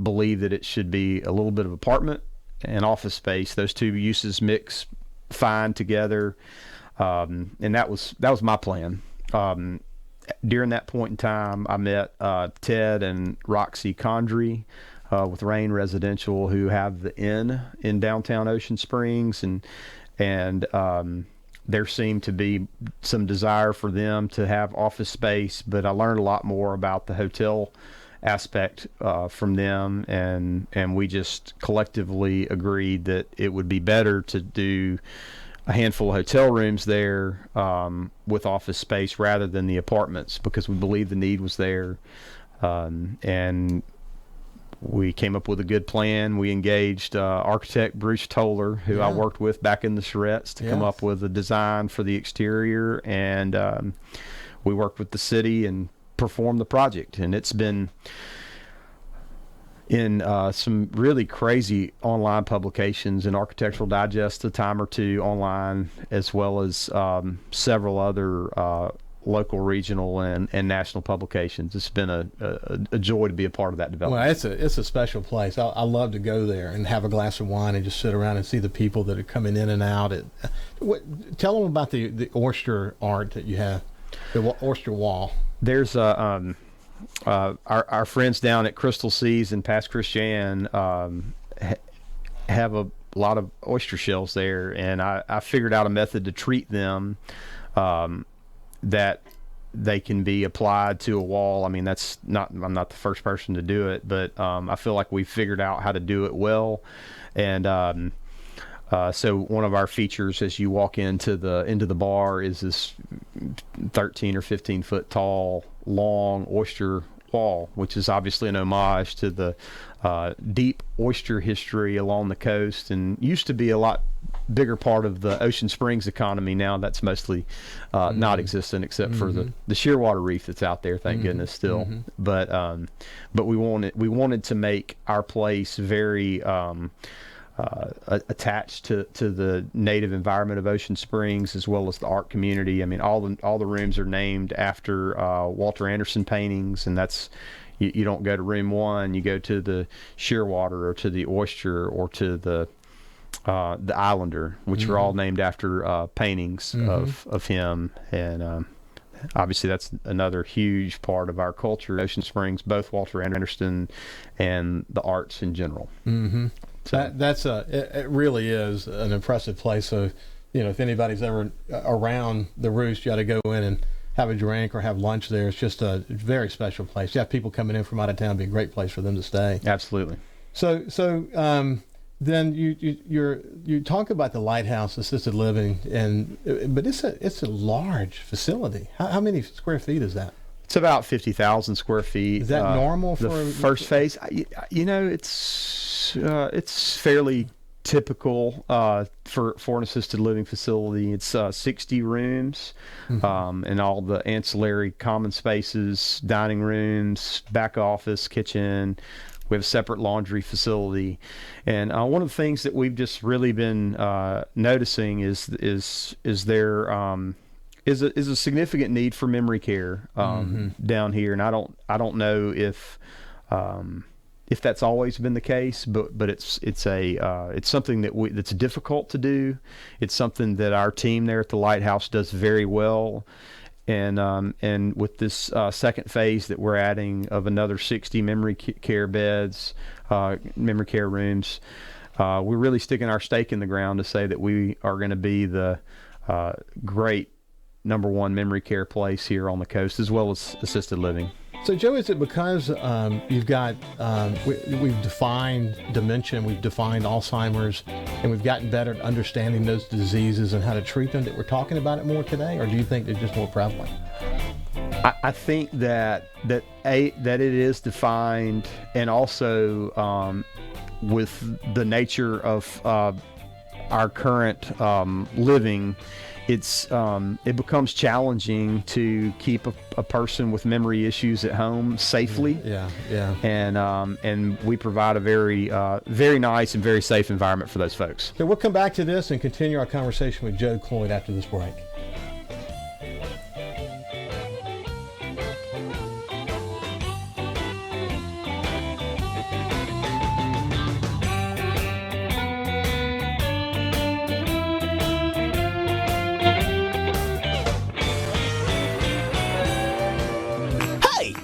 believed that it should be a little bit of apartment and office space. Those two uses mix fine together, and that was my plan. During that point in time, I met Ted and Roxy Condry with Rain Residential, who have the Inn in downtown Ocean Springs, and there seemed to be some desire for them to have office space, but I learned a lot more about the hotel aspect from them, and we just collectively agreed that it would be better to do a handful of hotel rooms there with office space rather than the apartments, because we believe the need was there. And we came up with a good plan. We engaged architect Bruce Toller, who I worked with back in the Charrettes, to come up with a design for the exterior, and we worked with the city and performed the project. And it's been in some really crazy online publications, in Architectural Digest a time or two online, as well as several other local, regional, and national publications. It's been a joy to be a part of that development. Well, it's a special place. I love to go there and have a glass of wine and just sit around and see the people that are coming in and out. Tell them about the oyster art that you have, the oyster wall. There's our friends down at Crystal Seas and Pass Christian have a lot of oyster shells there, and I figured out a method to treat them that they can be applied to a wall. I mean, I'm not the first person to do it, but I feel like we figured out how to do it well. And so one of our features as you walk into the bar is this 13 or 15 foot tall long oyster wall, which is obviously an homage to the deep oyster history along the coast, and used to be a lot bigger part of the Ocean Springs economy. Now that's mostly not existent, except for the shearwater reef that's out there, thank goodness, still. But we wanted to make our place very attached to the native environment of Ocean Springs, as well as the art community. I mean, all the rooms are named after Walter Anderson paintings, and that's you don't go to room 1, you go to the Shearwater or to the Oyster or to the Islander, which are all named after paintings of him. And obviously that's another huge part of our culture, Ocean Springs, both Walter Anderson and the arts in general. So it really is an impressive place. So, if anybody's ever around the Roost, you got to go in and have a drink or have lunch there. It's just a very special place. You have people coming in from out of town, it'd be a great place for them to stay. Absolutely. So then you talk about the Lighthouse Assisted Living, but it's a large facility. How many square feet is that? It's about 50,000 square feet. Is that normal for the first phase? It's fairly typical for an assisted living facility. It's 60 rooms, and all the ancillary common spaces, dining rooms, back office, kitchen. We have a separate laundry facility, and one of the things that we've just really been noticing is there is a significant need for memory care down here, and I don't know if that's always been the case, but it's something that's difficult to do. It's something that our team there at the Lighthouse does very well. And with this second phase that we're adding of another 60 memory care beds, memory care rooms, we're really sticking our stake in the ground to say that we are going to be the great number one memory care place here on the coast, as well as assisted living. So, Joe, is it because you've got we've defined dementia, we've defined Alzheimer's, and we've gotten better at understanding those diseases and how to treat them, that we're talking about it more today, or do you think they're just more prevalent? I think that it is defined, and also with the nature of our current living, it becomes challenging to keep a person with memory issues at home safely. Yeah. And we provide a very very nice and very safe environment for those folks. So we'll come back to this and continue our conversation with Joe Cloyd after this break.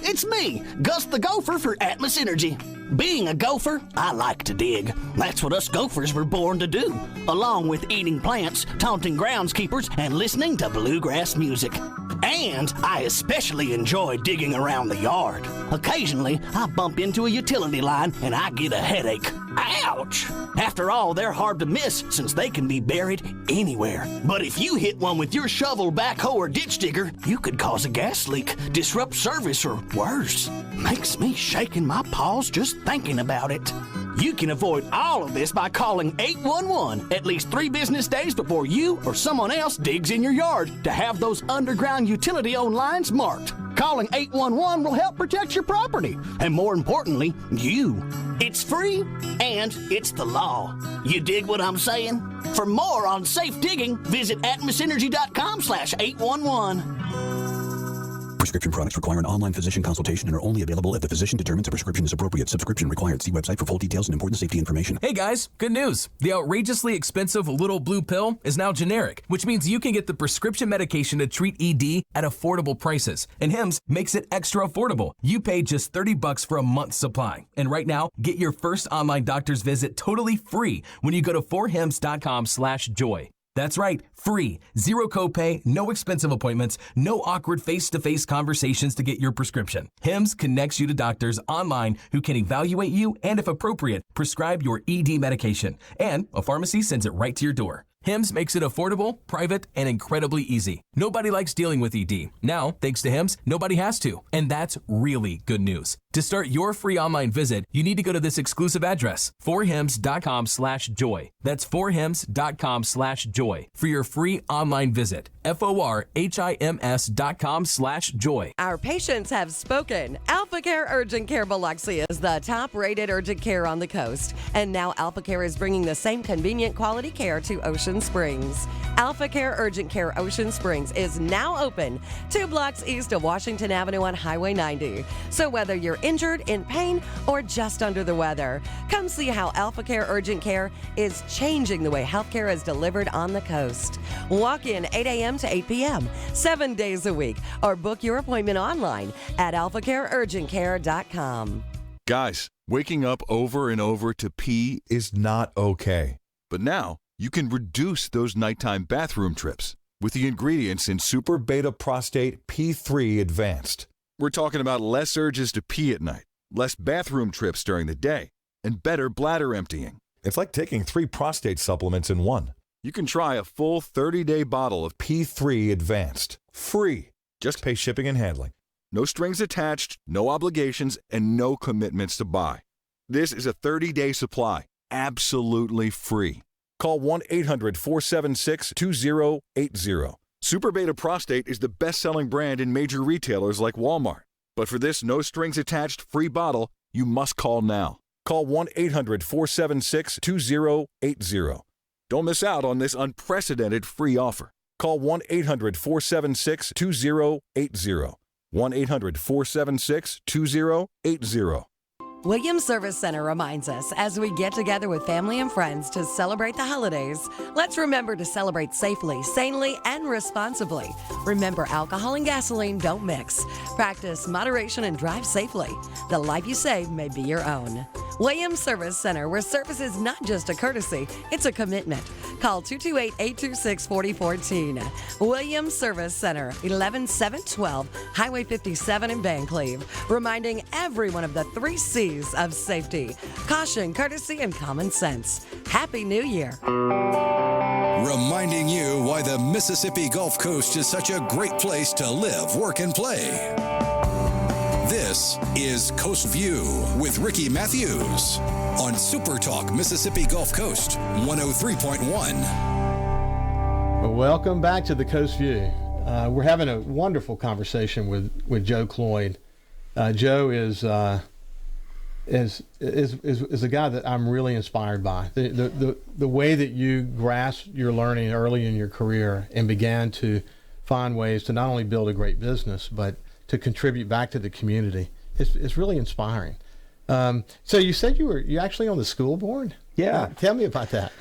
It's me, Gus the Gopher for Atmos Energy. Being a gopher, I like to dig. That's what us gophers were born to do, along with eating plants, taunting groundskeepers, and listening to bluegrass music. And I especially enjoy digging around the yard. Occasionally, I bump into a utility line and I get a headache. Ouch! After all, they're hard to miss since they can be buried anywhere. But if you hit one with your shovel, backhoe, or ditch digger, you could cause a gas leak, disrupt service, or worse. Makes me shake in my paws just thinking about it. You can avoid all of this by calling 811 at least 3 business days before you or someone else digs in your yard to have those underground utility-owned lines marked. Calling 811 will help protect your property, and more importantly, you. It's free, and it's the law. You dig what I'm saying? For more on safe digging, visit atmosenergy.com/811. Prescription products require an online physician consultation and are only available if the physician determines a prescription is appropriate. Subscription required. See website for full details and important safety information. Hey guys, good news. The outrageously expensive little blue pill is now generic, which means you can get the prescription medication to treat ED at affordable prices. And Hims makes it extra affordable. You pay just $30 for a month's supply. And right now, get your first online doctor's visit totally free when you go to forhims.com/joy. That's right, free, zero copay, no expensive appointments, no awkward face-to-face conversations to get your prescription. Hims connects you to doctors online who can evaluate you and, if appropriate, prescribe your ED medication. And a pharmacy sends it right to your door. Hims makes it affordable, private, and incredibly easy. Nobody likes dealing with ED. Now, thanks to Hims, nobody has to. And that's really good news. To start your free online visit, you need to go to this exclusive address, forhims.com/joy. That's forhims.com/joy for your free online visit. forhims.com/joy. Our patients have spoken. AlphaCare Urgent Care Biloxi is the top-rated urgent care on the coast. And now AlphaCare is bringing the same convenient quality care to Ocean Springs. AlphaCare Urgent Care Ocean Springs is now open 2 blocks east of Washington Avenue on Highway 90. So whether you're injured, in pain, or just under the weather, come see how AlphaCare Urgent Care is changing the way healthcare is delivered on the coast. Walk in 8 a.m. to 8 p.m., 7 days a week, or book your appointment online at alphacareurgentcare.com. Guys, waking up over and over to pee is not okay. But now, you can reduce those nighttime bathroom trips with the ingredients in Super Beta Prostate P3 Advanced. We're talking about less urges to pee at night, less bathroom trips during the day, and better bladder emptying. It's like taking 3 prostate supplements in one. You can try a full 30-day bottle of P3 Advanced, free. Just pay shipping and handling. No strings attached, no obligations, and no commitments to buy. This is a 30-day supply, absolutely free. Call 1-800-476-2080. Super Beta Prostate is the best-selling brand in major retailers like Walmart. But for this no-strings-attached free bottle, you must call now. Call 1-800-476-2080. Don't miss out on this unprecedented free offer. Call 1-800-476-2080. 1-800-476-2080. Williams Service Center reminds us as we get together with family and friends to celebrate the holidays, let's remember to celebrate safely, sanely, and responsibly. Remember, alcohol and gasoline don't mix. Practice moderation and drive safely. The life you save may be your own. Williams Service Center, where service is not just a courtesy, it's a commitment. Call 228-826-4014. Williams Service Center, 11712 Highway 57 in Vancleave, reminding everyone of the 3 C's of safety: caution, courtesy, and common sense. Happy New Year. Reminding you why the Mississippi Gulf Coast is such a great place to live, work, and play. This is Coast Vue with Ricky Mathews on SuperTalk Mississippi Gulf Coast 103.1. Well, welcome back to the Coast Vue. We're having a wonderful conversation with Joe Cloyd. Joe is a guy that I'm really inspired by. The way that you grasped your learning early in your career and began to find ways to not only build a great business, but to contribute back to the community. It's really inspiring. So you said you actually on the school board? Yeah. Tell me about that.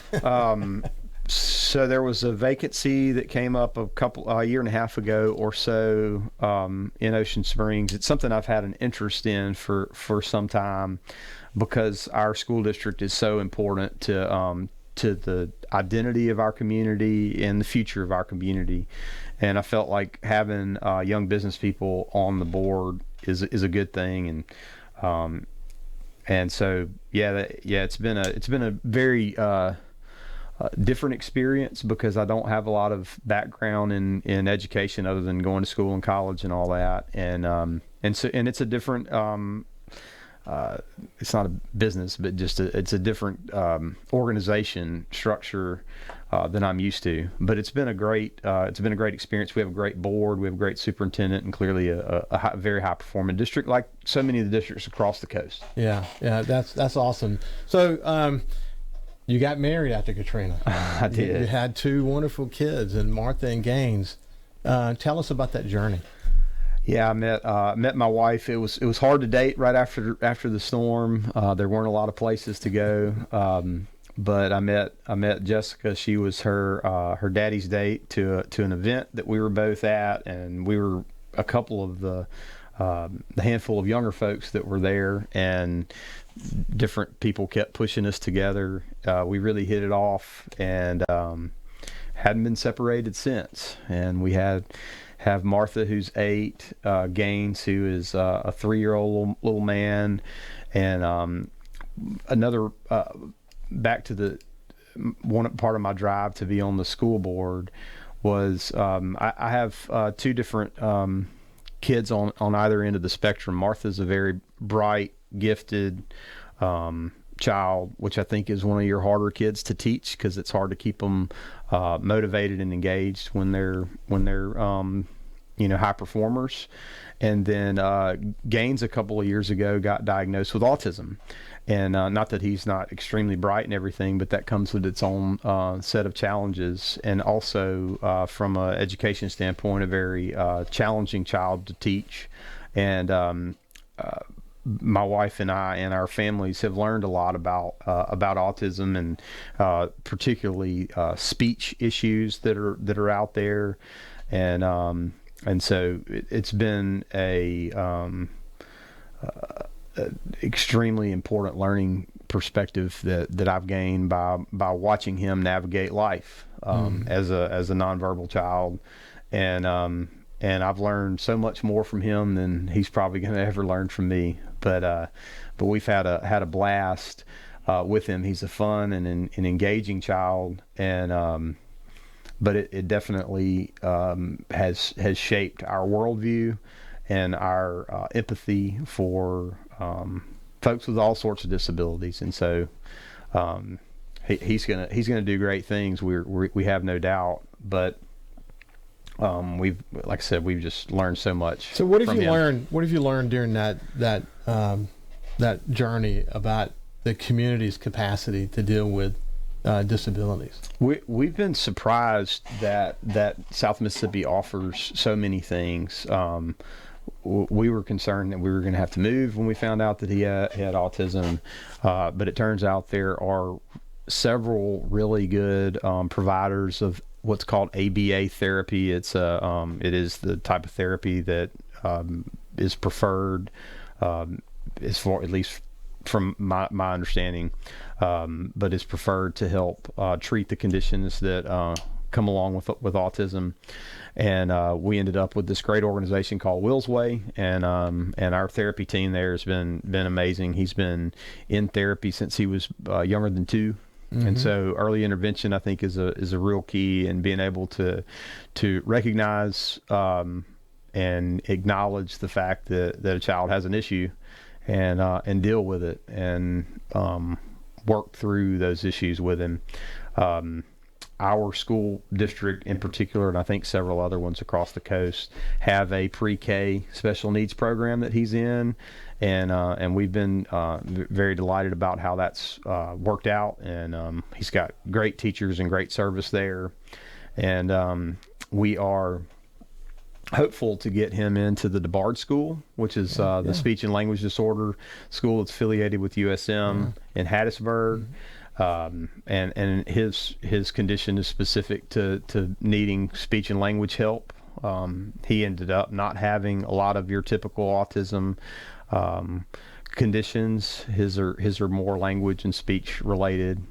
So there was a vacancy that came up a year and a half ago or so in Ocean Springs. It's something I've had an interest in for some time because our school district is so important to to the identity of our community and the future of our community. And I felt like having young business people on the board is a good thing. And so it's been a very different experience because I don't have a lot of background in education other than going to school and college and all that. And it's a different. It's not a business, but it's a different organization structure than I'm used to. But it's been a great experience. We have a great board, we have a great superintendent, and clearly a very high performing district, like so many of the districts across the coast. Yeah, that's awesome. So you got married after Katrina. I did. You had 2 wonderful kids, and Martha and Gaines. Tell us about that journey. Yeah, I met my wife. It was hard to date right after the storm. There weren't a lot of places to go, but I met Jessica. She was her daddy's date to an event that we were both at, and we were a couple of the handful of younger folks that were there, and different people kept pushing us together. We really hit it off, and hadn't been separated since. And we have Martha, who's 8, Gaines, who is a 3-year-old little man, and another back to the one part of my drive to be on the school board was I have 2 different kids on either end of the spectrum. Martha's a very bright, gifted child, which I think is one of your harder kids to teach because it's hard to keep them motivated and engaged when they're high performers. And then Gaines a couple of years ago got diagnosed with autism, and not that he's not extremely bright and everything, but that comes with its own set of challenges, and also from an education standpoint, a very challenging child to teach. And my wife and I and our families have learned a lot about autism, and particularly speech issues that are out there, and so it's been a extremely important learning perspective that I've gained by watching him navigate life as a nonverbal child, and I've learned so much more from him than he's probably going to ever learn from me. But we've had a blast with him. He's a fun and an engaging child, and but it definitely has shaped our worldview and our empathy for folks with all sorts of disabilities. And so he's gonna do great things. We have no doubt. But we've just learned so much. So what have you learned? What have you learned during that journey about the community's capacity to deal with disabilities? We've been surprised that South Mississippi offers so many things. We were concerned that we were going to have to move when we found out that he had autism, but it turns out there are several really good providers of what's called ABA therapy. It is the type of therapy that is preferred, as far, at least from my understanding, but is preferred to help treat the conditions that come along with autism. And we ended up with this great organization called Will's Way, and our therapy team there has been amazing. He's been in therapy since he was younger than 2. Mm-hmm. And so early intervention, I think, is a real key in being able to recognize and acknowledge the fact that a child has an issue, and deal with it, and work through those issues with him. Our school district in particular, and I think several other ones across the coast, have a pre-K special needs program that he's in, and we've been very delighted about how that's worked out. And he's got great teachers and great service there, and we are hopeful to get him into the DeBard School, which is the speech and language disorder school that's affiliated with USM in Hattiesburg. And his condition is specific to needing speech and language help. He ended up not having a lot of your typical autism conditions. His are more language and speech related.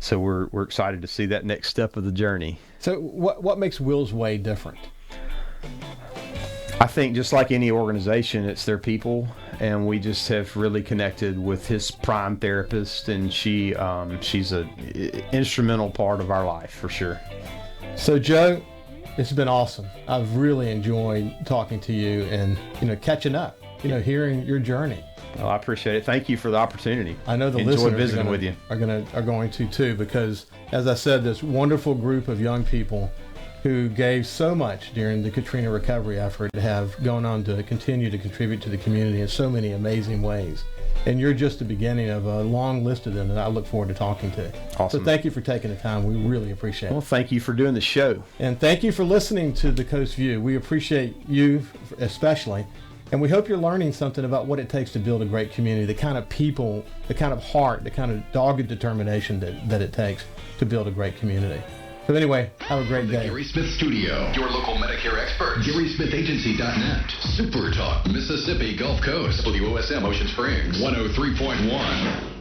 So we're excited to see that next step of the journey. So what makes Will's Way different? I think just like any organization, it's their people, and we just have really connected with his prime therapist, and she's an instrumental part of our life for sure. So Joe, it's been awesome. I've really enjoyed talking to you and catching up, hearing your journey. Well, I appreciate it. Thank you for the opportunity. I know the Enjoy listeners visiting with you. are going to too, because as I said, this wonderful group of young people who gave so much during the Katrina recovery effort have gone on to continue to contribute to the community in so many amazing ways. And you're just the beginning of a long list of them that I look forward to talking to. Awesome. So thank you for taking the time. We really appreciate it. Well, thank you for doing the show. And thank you for listening to the Coast Vue. We appreciate you especially. And we hope you're learning something about what it takes to build a great community, the kind of people, the kind of heart, the kind of dogged determination that it takes to build a great community. So anyway, have a great day. Gary Smith Studio, your local Medicare expert. GarySmithAgency.net. SuperTalk, Mississippi Gulf Coast. WOSM Ocean Springs, 103.1.